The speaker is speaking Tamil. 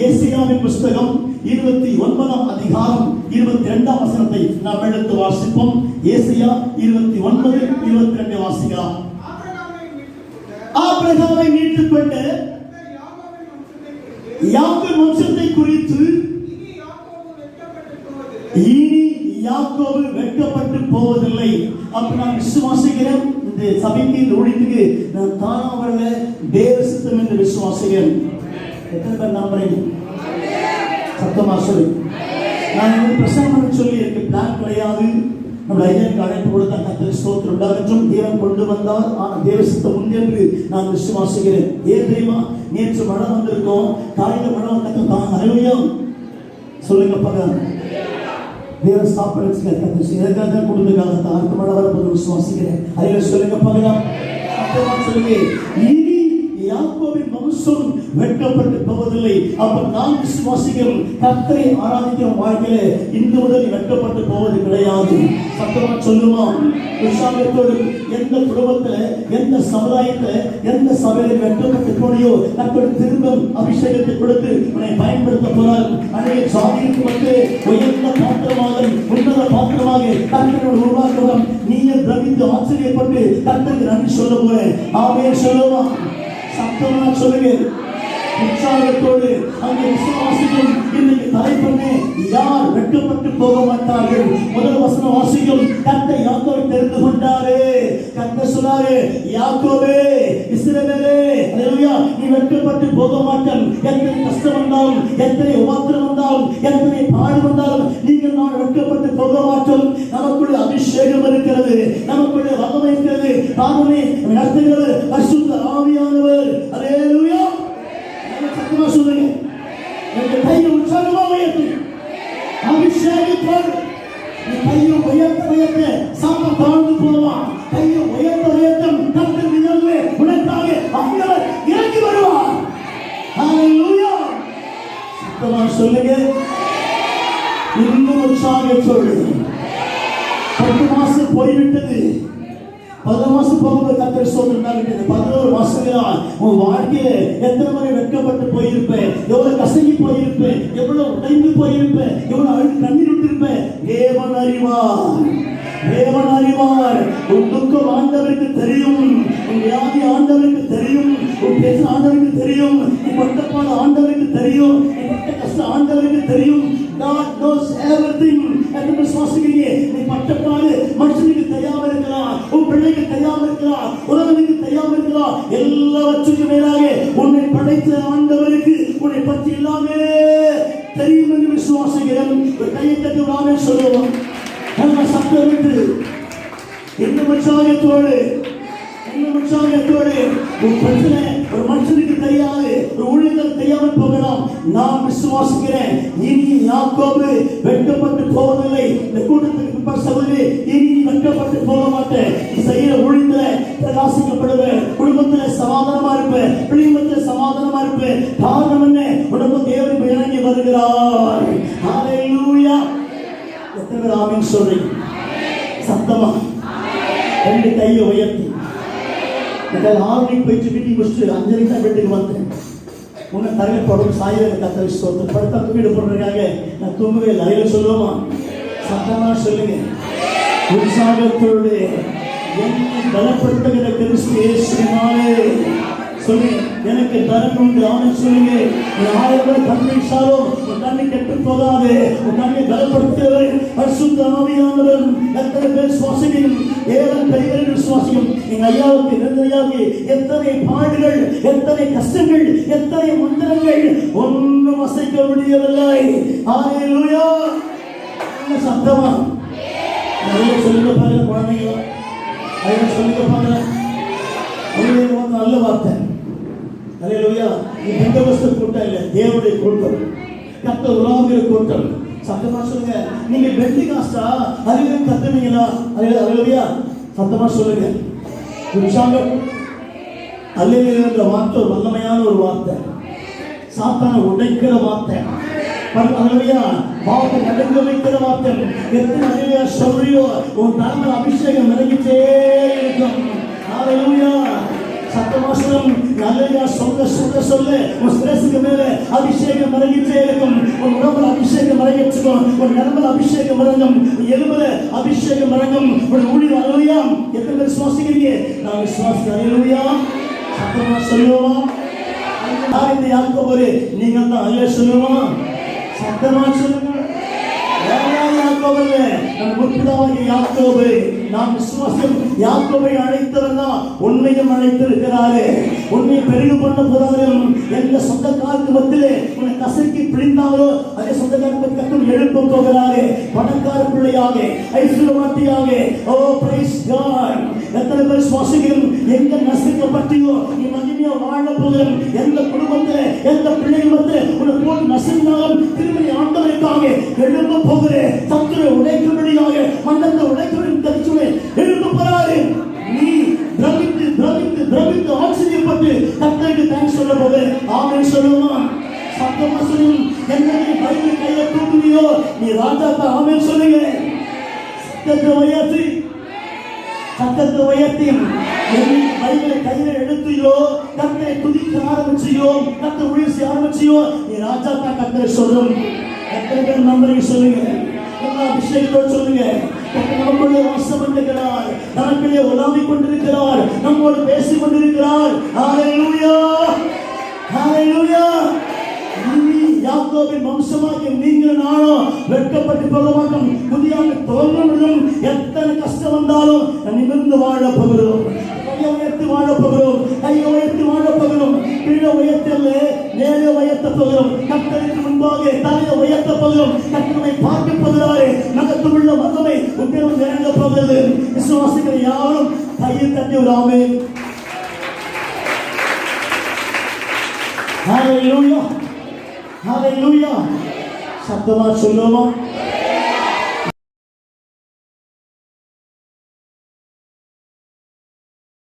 ஏசாயாவின் புஸ்தகம் 29ஆம் அதிகாரம் 22ஆம் வசனத்தை நாம் எடுத்து வாசிப்போம். ஏசாயா 29:22 வாசிக்கலாம். ஆபிரகாமை மீட்டுக்கொண்ட யாக்கோபு வம்சத்தை குறித்து இனி யாக்கோபு வெட்கப்பட்டு போவதில்லை. அப்ப நான் விசுவாசிக்கிறேன், இந்த சபைக்கு இந்த ஊழியத்துக்கு நான் தானாவல்ல தேவ சித்தம் என்று விசுவாசிக்கிறேன். எத்தனை பேர் நம்புறீங்க? சத்தமா சொல்லு. நான் பிரசங்கம் சொல்லி எனக்கு பிளான் கிடையாது. நம்முடைய ஐயனுக்கு அழைப்பு கொடுத்த கர்த்தருக்கு ஸ்தோத்திரம் உண்டாகட்டும். தேவன் கொண்டு வந்தார், ஆனால் தேவ சித்தம் உண்டு என்று நான் விசுவாசிக்கிறேன். ஏன் தெரியுமா? நேற்று மழை வந்திருக்கோம், காலையில மழை வந்திருக்கோம். ஹல்லேலூயா சொல்லுங்க பகவான். தேவ ஸ்தாபனத்துக்கு எதற்காக கொடுத்துருக்காங்க? அடுத்த மழை வரப்போது விசுவாசிக்கிறேன். அதில் சொல்லுங்க பகவான். சொல்லுங்க, இனி யாக்கோபின் வம்சம் வெட்கப்பட்டு போவதில்லை. அப்ப நாம் விசுவாசிக்கிறோம், கர்த்தரை ஆராதிக்கிற வாழ்க்கையில இந்த முதல் வெட்கப்பட்டு போவது கிடையாது. சத்தமா சொல்லுவோம். உற்சாகத்தோடு எந்த குடும்பத்துல, எந்த சமுதாயத்துல, எந்த சபையில வெட்கப்பட்டு போனியோ கர்த்தர் திரும்ப அபிஷேகத்தை கொடுத்து உன்னை பயன்படுத்த போறார். அநேக ஜாதிக்கு வந்து உயர்ந்த பாத்திரமாக, உன்னத பாத்திரமாக கர்த்தரோடு உருவாக்குவோம். நீயே பிரமித்து ஆச்சரியப்பட்டு கர்த்தருக்கு நன்றி சொல்ல போறேன். ஆமென் சொல்லுவோம். சத்தமா சொல்லுங்க. உற்சாகத்தோடு அங்கே விசுவாசிக்கும். இன்னைக்கு தலைப்பண்ணே, யார் வெட்கப்பட்டு போக மாட்டார்கள். முதல் வசனம் வாசிக்கும். கர்த்தர் யாக்கோபை தெரிந்து கொண்டாரே. கர்த்தர் சொன்னாரே, யாக்கோபே, இஸ்ரவேலே, ஹல்லேலூயா, நீ வெட்கப்பட்டு போக மாட்டான். எத்தனை கஷ்டம் வந்தாலும், எத்தனை உபத்திரம் வந்தாலும், எத்தனை பாடு வந்தாலும் நீங்கள் நான் வெட்கப்பட்டு போக மாட்டோம். நமக்குள்ள அபிஷேகம் இருக்கிறது, நமக்குள்ள வல்லமை இருக்கிறது. நானுமே நடத்துகிறது பரிசுத்த ஆவியானவர். ஹல்லேலூயா. சத்தமா சொல்லுங்க. உங்க கையை உற்சாகமா உயர்த்து. அபிஷேகத்தோடு நீ கையை உயர்த்த உயர்த்த சாத்தான் தாழ்ந்து போவான். கையை உயர்த்த உயர்த்த கர்த்தர் நிழலிலே உனக்காக ஆண்டவர் இறங்கி வருவார். ஹல்லேலூயா. சத்தமா சொல்லுங்க. இன்னும் உற்சாகத்தோடு 10 மாசம் போய்விட்டது. 10 மாசம் போகும்போது கர்த்தர் சொல்றாரு, 11 மாசங்களா உன் வாழ்க்கையில எத்தனை முறை வெட்கப்பட்டு போயிருப்பேன், எவ்வளவு கசங்கி போயிருப்பேன், எவ்வளவு உடைந்து போயிருப்பேன், எவ்வளவு அழுது கண்ணீர் விட்டிருப்பேன். தேவன் அறிவார், தேவன் அறிவார். உன் துக்கம் ஆண்டவருக்கு தெரியும், உன் வியாதி ஆண்டவருக்கு தெரியும், உன் பேச ஆண்டவருக்கு தெரியும், நீ பட்டப்பாடு ஆண்டவருக்கு தெரியும், நீ பட்ட கஷ்டம் ஆண்டவருக்கு தெரியும். God knows everything. என்று விசுவாசிக்கிறீங்க. நீ பட்டப்பாடு மனுஷனுக்கு தெரியாம இருக்கலாம், உன் பிள்ளைக்கு தெரியாம இருக்கலாம், உலகத்துக்கு தெரியாம இருக்கலாம். எல்லாவற்றுக்கும் மேலாக உன்னை படைத்த ஆண்டவருக்கு உன்னை பற்றி எல்லாமே தெரியும் என்று விசுவாசிக்கிறேன். ஒரு கையை தட்டி நாமே சொல்லுவோம். நல்ல சத்தம் விட்டு இன்னும் உற்சாகத்தோடு, இன்னும் உற்சாகத்தோடு. உன் பிரச்சனை ஒரு மனுஷனுக்கு தெரியாது, ஒரு ஊழியர்கள் தெரியாமல் போகலாம். நான் விசுவாசிக்கிறேன், இனி யாக்கோபு வெட்கப்பட்டு போவதில்லை. இந்த கூட்டத்துக்கு சகோதரி, இனி வெட்கப்பட்டு போக மாட்டேன். நீ செய்யற ஊழியத்துல பிரகாசிக்கப்படுவேன், குடும்பத்துல சமாதானமா இருப்பேன், பிள்ளைங்களத்துல சமாதானமா இருப்பேன். காரணம் என்ன? உனக்கு தேவன் இறங்கி வருகிறார். ஹல்லேலூயா. எத்தனை பேர் ஆமென் சொல்றீங்க? சத்தமா ரெண்டு கையை உயர்த்தி. ஆர்மிக்கு போயிட்டு வீட்டுக்கு முடிச்சுட்டு 5:30 தான் வீட்டுக்கு வந்தேன். உன்னை தரையில் படம் சாயில கத்தரி ஸ்தோத்திரம். படுத்தா வீடு போடுறதுக்காக நான் தூங்கவே இல்லை. அதில் சொல்லுவோமா? சத்தமா சொல்லுங்க. உற்சாகத்தோடு என்னை பலப்படுத்துகிற கிறிஸ்து இயேசுவினாலே சொல்லுங்க, எனக்கு பலன் உண்டு. ஆமென் சொல்லுங்க. 1000 கண்ணீசாலும் உன் கண்ணை கெட்டு போகாது. உன் கண்ணை பலப்படுத்துகிறவர் பரிசுத்த ஆவியானவர். எத்தனை பேர் சுவாசிக்கும்? ஏழன் பெரியவர்கள் விசுவாசிக்கும். எங்க ஐயாவுக்கு நிர்ணயாவுக்கு எத்தனை பாடுகள், எத்தனை கஷ்டங்கள், எத்தனை மந்திரங்கள், ஒன்றும் அசைக்க முடியவில்லை. ஹல்லேலூயா. சத்தமா சொல்லுங்க பாருங்க குழந்தைங்களா, அதை சொல்லுங்க பாருங்க. நல்ல வார்த்தை. ஹல்லேலூயா. இது பெந்தகோஸ்து கூட்டம் இல்லை, தேவனுடைய கூட்டம், கர்த்தர் உலாவுகிற கூட்டம். சத்தமா சொல்லுங்க. நீங்க பெந்தகோஸ்தா அறிவு கத்துவீங்களா? ஹல்லேலூயா. சத்தமா சொல்லுங்க. உற்சாகம். ஹல்லேலூயா என்ற வார்த்தை ஒரு வல்லமையான ஒரு வார்த்தை, சாத்தானை உடைக்கிற வார்த்தை. ஹல்லேலூயா. வார்த்தை நடுங்க வைக்கிற வார்த்தை. எத்தனை ஹல்லேலூயா சொல்றியோ உன் தலைமையில் அபிஷேகம் இறங்கிட்டே இருக்கும். ஹல்லேலூயா. சத்தமா சொல்லும். அல்லேலூயா சொல்ல சொல்ல சொல்ல உன் ஸ்ட்ரெஸ்க்கு மேல அபிஷேகம் இறங்கிட்டே இருக்கும். உன் உடம்புல அபிஷேகம் இறங்கிச்சுக்கும். உன் நரம்புல அபிஷேகம் இறங்கும். உன் எலும்புல அபிஷேகம் இறங்கும். உன் ஊழியம் அல்லேலூயா. எத்தனை பேர் விசுவாசிக்கிறீங்க? நான் விசுவாசிக்கிறேன். அல்லேலூயா. சத்தமா சொல்லுவோம். இந்த யாக்கோபு நீங்கள் தான் அல்லேலூயா சொல்லுவோம். சத்தமா சொல்லுங்க. நாம் விசுவாசம் யாக்கோபை அழைத்தவர் தான் உன்னையும் அழைத்திருக்கிறாரே. உன்னை பெருகு பண்ண போறாரும். எந்த சொந்தக்காரருக்கு மத்தியிலே உன்னை கசக்கி பிடிந்தாரோ அதே சொந்தக்காரருக்கு கட்டும் எழுப்ப போகிறாரே. பணக்கார பிள்ளையாக, ஐஸ்வர்யவாட்டியாக. ஓ பிரைஸ் காட். எத்தனை பேர் விசுவாசிக்கிறோம்? எங்க நசுக்கப்பட்டியோ நீ மகிமையா வாழ போகிறோம். எந்த குடும்பத்தில் எந்த பிள்ளைகள் வந்து உன்னை போல் நசுங்கினாலும் திருமணி ஆண்டவருக்காக எழுப்ப போகிறேன். சத்துரை உடைக்கும்படியாக மண்டலத்தை உடைக்கும்படி தரிச்சுவே எழுப்ப போறாரு. நீ பிரமித்து பிரமித்து பிரமித்து ஆச்சரியப்பட்டு கர்த்தருக்கு தேங்க்ஸ் சொல்ல போது ஆமென் சொல்லுமா? சத்தமா சொல்லும். என்ன நீ பைபிள் கையில தூக்குவியோ நீ ராஜாக்கு ஆமென் சொல்லுங்க. சத்தத்தை உயர்த்தி பைபிளை கையில எடுத்தியோ கர்த்தரை துதிக்க ஆரம்பிச்சியோ கர்த்தர் ஊழியம் செய்ய ஆரம்பிச்சியோ நீ ராஜாக்கா கர்த்தரை சொல்லும். எத்தனை பேர் நம்புறீங்க சொல்லுங்க. அபிஷேகத்தோடு சொல்லுங்க. நமக்குள்ளே வாசம் பண்ணுகிறார். நமக்குள்ளே உலாவிக் கொண்டிருக்கிறார். நம்மோடு பேசிக் கொண்டிருக்கிறார். ஹல்லேலூயா, ஹல்லேலூயா. யாக்கோபின் வம்சமாக நீங்கள் நானும் வெட்கப்பட்டு போக மாட்டோம். புதியாக தோன்றும். எத்தனை கஷ்டம் வந்தாலும் நிமிர்ந்து வாழ போகிறோம். கையை உயர்த்தி வாழ போகிறோம். கையை உயர்த்தி வாழ போகிறோம். கீழே உயர்த்தல்ல மேலே உயர்த்த போகிறோம். கர்த்தருக்கு முன்பாக தலையை உயர்த்த போகிறோம். கர்த்தரை பார்க்க போகிறாரே. மகத்துவமுள்ள மகமை உங்கள் இறங்க போகிறது. விசுவாசிக்கிற யாரும் கையை தட்டி ஒரு ஆமென். ஹல்லேலூயா, ஹல்லேலூயா. சத்தமா சொல்லுவோம்.